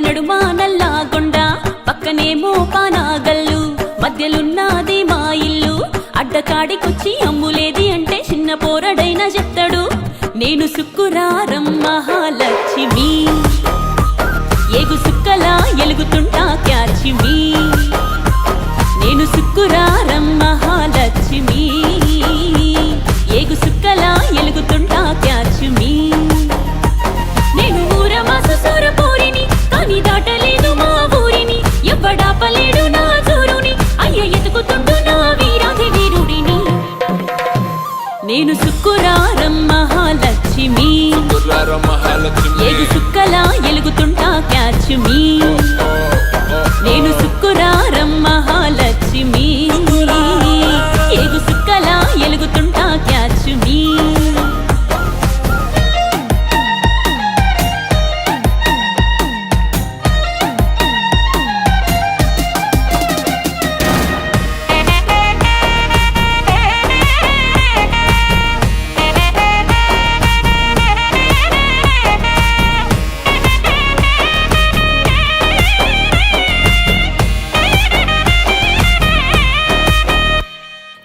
నడుమా నల్లాగొండ పక్కనేమో పానాగల్లు మధ్యలున్నది మా ఇల్లు అడ్డకాడికొచ్చి అమ్ములేది అంటే చిన్న పోరడైనా చెప్తాడు నేను సుక్కురారం మహాలక్ష్మి ఏగు సుక్కలా ఎలుగుతుంటా క్యాచిమి నేను సుక్కురారం మహాలక్ష్మి ఏగు సుక్కలా ఎలుగుతుంటా క్యాచిమి నేను ఊరమాసు సూరపూరిని కాని దాటలేదు మా ఊరిని ఎవ్వడాపలేడు నా జోరుని అయ్య ఎతుకుతుండు నా వీరాధి వీరుడిని నేను సుక్కురారం మహాలక్ష్మి ఏగు సుక్కలా ఎలుగుతుంటా క్యాచ్మి నేను సుక్కురారం మహాలక్ష్మి ఏగు సుక్కలా ఎలుగుతుంటా క్యాచ్మి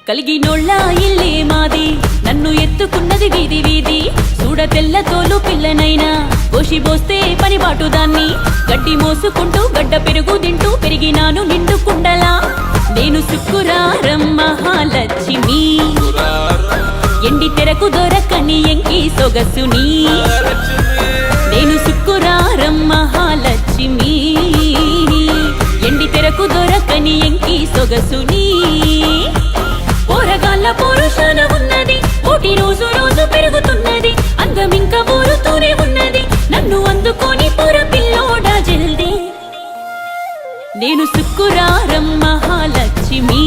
కలిగినోళ్ళ ఇల్లే మాది నన్ను ఎత్తుకున్నది వీధి వీధి చూడ తెల్ల తోలు పిల్లనైనా పోసిబోస్తే పనిబాటు దాన్ని గడ్డి మోసుకుంటూ గడ్డ పెరుగు తింటూ పెరిగినాను నిండు కుండలా నేను సుక్కురారం మహాలక్ష్మి ఎండి తెరకు దొరకని ఎంకి సొగసుని నేను సుక్కురారం మహాలక్ష్మి ఎండి తెరకు దొరకని ఎంకి సొగసుని పోరగాళ్ళ పోరుషాన ఉన్నది పోటీ రోజు రోజు పెరుగుతున్నది అందం ఇంకా ఊరుతూనే ఉన్నది నన్ను అందుకొని పోర పిల్లోడా జల్దీ నేను సుక్కురారం మహాలక్ష్మి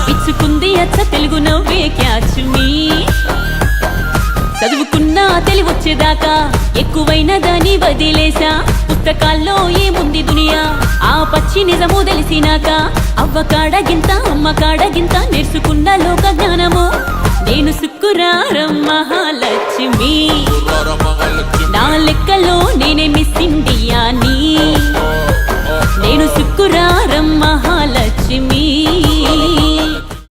పిచ్చుకుంది అచ్చ తెలుగు నవ్వే క్యాచ్మి చదువుకున్నా తెలివొచ్చేదాకా ఎక్కువైన దాన్ని వదిలేసా పుస్తకాల్లో ఏముంది దునియా ఆ పచ్చి నిజము తెలిసినాక అవ్వ కాడగింత అమ్మ కాడగింత నేర్చుకున్న లోక జ్ఞానము నేను సుక్కురారం మహాలక్ష్మి నా లెక్కలో నేనే మిస్ ఇండియాని నేను సుక్కురారం